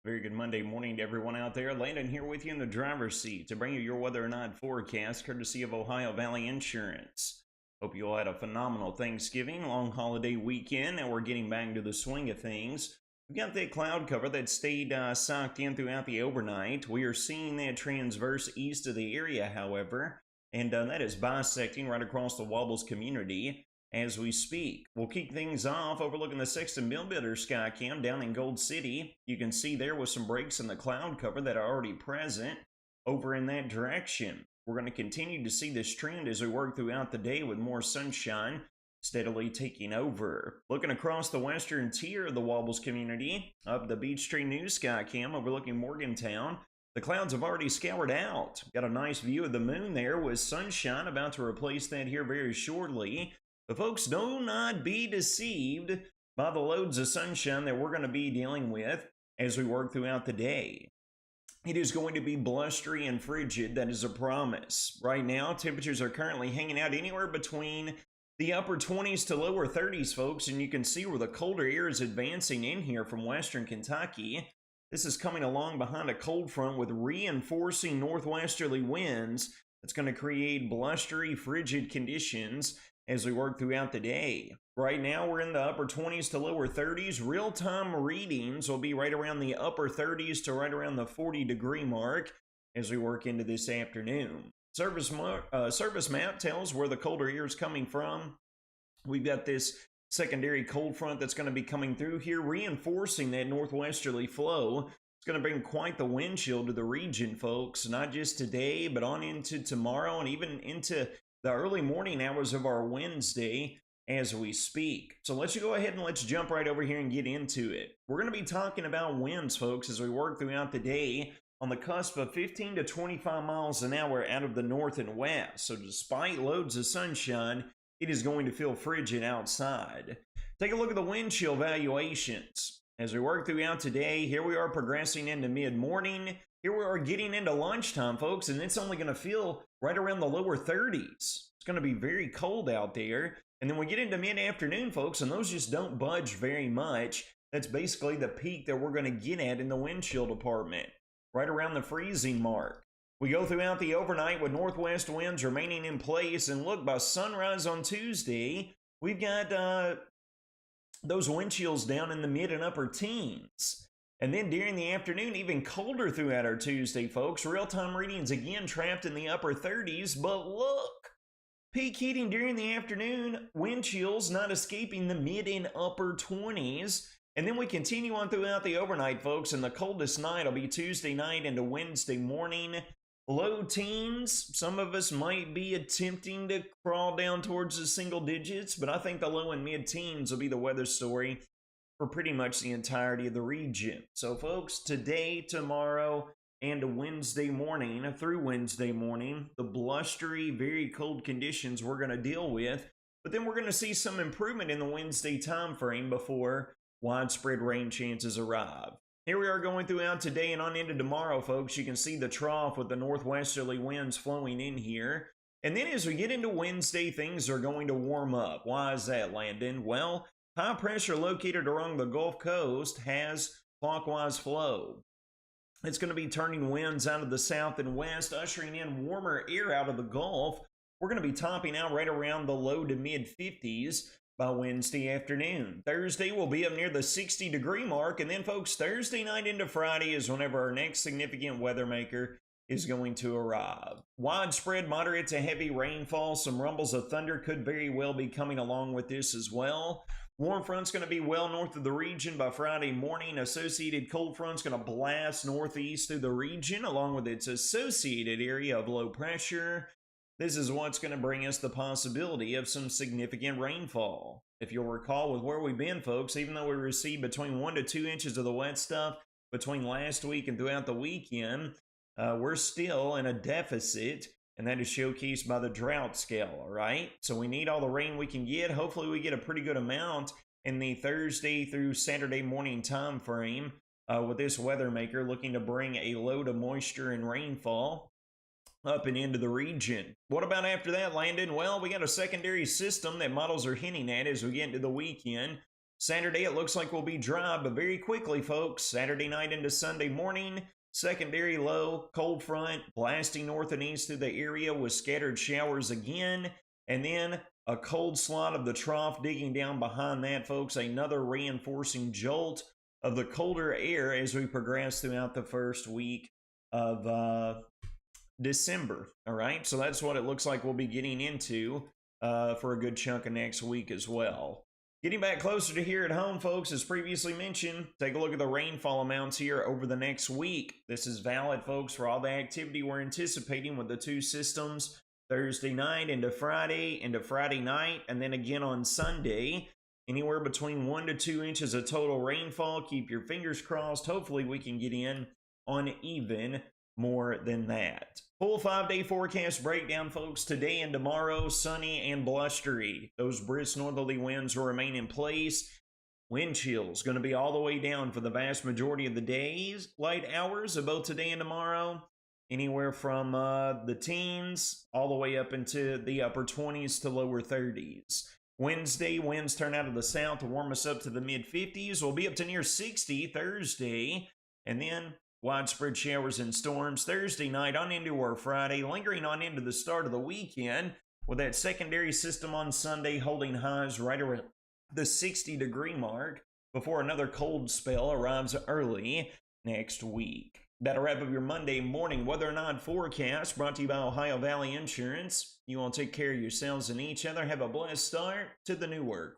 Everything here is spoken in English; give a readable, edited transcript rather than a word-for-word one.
Very good Monday morning to everyone out there. Landon here with you in the driver's seat to bring you your weather and night forecast, courtesy of Ohio Valley Insurance. Hope you all had a phenomenal Thanksgiving, long holiday weekend, and we're getting back to the swing of things. We've got that cloud cover that stayed socked in throughout the overnight. We are seeing that transverse east of the area, however, and that is bisecting right across the Wobbles community as we speak. We'll kick things off overlooking the Sexton Mill Builder sky cam down in Gold City. You can see there with some breaks in the cloud cover that are already present over in that direction. We're going to continue to see this trend as we work throughout the day with more sunshine steadily taking over. Looking across the western tier of the Wobbles community, up the Beach Tree News sky cam overlooking Morgantown, the clouds have already scoured out. Got a nice view of the moon there with sunshine about to replace that here very shortly. But folks, do not be deceived by the loads of sunshine that we're going to be dealing with as we work throughout the day. It is going to be blustery and frigid, that is a promise. Right now, temperatures are currently hanging out anywhere between the upper 20s to lower 30s, folks, and you can see where the colder air is advancing in here from western Kentucky. This is coming along behind a cold front with reinforcing northwesterly winds. That's going to create blustery, frigid conditions as we work throughout the day. Right now, we're in the upper 20s to lower 30s. Real-time readings will be right around the upper 30s to right around the 40-degree mark as we work into this afternoon. Service map tells where the colder air is coming from. We've got this secondary cold front that's going to be coming through here, reinforcing that northwesterly flow. It's going to bring quite the wind chill to the region, folks, not just today, but on into tomorrow and even into the early morning hours of our Wednesday as we speak. So let's go ahead and let's jump right over here and get into it. We're going to be talking about winds, folks, as we work throughout the day on the cusp of 15 to 25 miles an hour out of the north and west. So despite loads of sunshine, it is going to feel frigid outside. Take a look at the wind chill valuations. As we work throughout today, here we are progressing into mid-morning. Here we are getting into lunchtime, folks, and it's only going to feel right around the lower 30s. It's going to be very cold out there. And then we get into mid-afternoon, folks, and those just don't budge very much. That's basically the peak that we're going to get at in the wind chill department, right around the freezing mark. We go throughout the overnight with northwest winds remaining in place, and look, by sunrise on Tuesday, we've got those wind chills down in the mid and upper teens. And then during the afternoon, even colder throughout our Tuesday, folks. Real-time readings again trapped in the upper 30s. But look, peak heating during the afternoon, wind chills not escaping the mid and upper 20s. And then we continue on throughout the overnight, folks. And the coldest night will be Tuesday night into Wednesday morning. Low teens. Some of us might be attempting to crawl down towards the single digits. But I think the low and mid teens will be the weather story for pretty much the entirety of the region. So folks, today, tomorrow, and Wednesday morning, through Wednesday morning, the blustery, very cold conditions we're going to deal with, but then we're going to see some improvement in the Wednesday time frame before widespread rain chances arrive. Here we are going throughout today and on into tomorrow, folks. You can see the trough with the northwesterly winds flowing in here. And then as we get into Wednesday, things are going to warm up. Why is that, Landon? Well, high pressure located along the Gulf Coast has clockwise flow. It's going to be turning winds out of the south and west, ushering in warmer air out of the Gulf. We're going to be topping out right around the low to mid 50s by Wednesday afternoon. Thursday will be up near the 60-degree mark. And then, folks, Thursday night into Friday is whenever our next significant weather maker is going to arrive. Widespread moderate to heavy rainfall. Some rumbles of thunder could very well be coming along with this as well. Warm front's going to be well north of the region by Friday morning. Associated cold front's going to blast northeast through the region along with its associated area of low pressure. This is what's going to bring us the possibility of some significant rainfall. If you'll recall with where we've been, folks, even though we received between 1 to 2 inches of the wet stuff between last week and throughout the weekend, we're still in a deficit. And that is showcased by the drought scale, all right? So we need all the rain we can get. Hopefully we get a pretty good amount in the Thursday through Saturday morning time frame with this weather maker looking to bring a load of moisture and rainfall up and into the region. What about after that, Landon? Well, we got a secondary system that models are hinting at as we get into the weekend. Saturday, it looks like we'll be dry, but very quickly, folks. Saturday night into Sunday morning, secondary low, cold front, blasting north and east through the area with scattered showers again. And then a cold slot of the trough digging down behind that, folks. Another reinforcing jolt of the colder air as we progress throughout the first week of December. All right, so that's what it looks like we'll be getting into for a good chunk of next week as well. Getting back closer to here at home, folks, as previously mentioned, take a look at the rainfall amounts here over the next week. This is valid, folks, for all the activity we're anticipating with the two systems Thursday night into Friday night, and then again on Sunday. Anywhere between 1 to 2 inches of total rainfall. Keep your fingers crossed. Hopefully we can get in on even more than that. Full 5-day forecast breakdown, folks. Today and tomorrow, sunny and blustery. Those brisk northerly winds will remain in place. Wind chills going to be all the way down for the vast majority of the days. Light hours of both today and tomorrow. Anywhere from the teens all the way up into the upper 20s to lower 30s. Wednesday, winds turn out of the south to warm us up to the mid-50s. We'll be up to near 60 Thursday. And then widespread showers and storms Thursday night on into our Friday, lingering on into the start of the weekend, with that secondary system on Sunday holding highs right around the 60-degree mark before another cold spell arrives early next week. That'll wrap up your Monday morning weather and odd forecast, brought to you by Ohio Valley Insurance. You all take care of yourselves and each other. Have a blessed start to the new work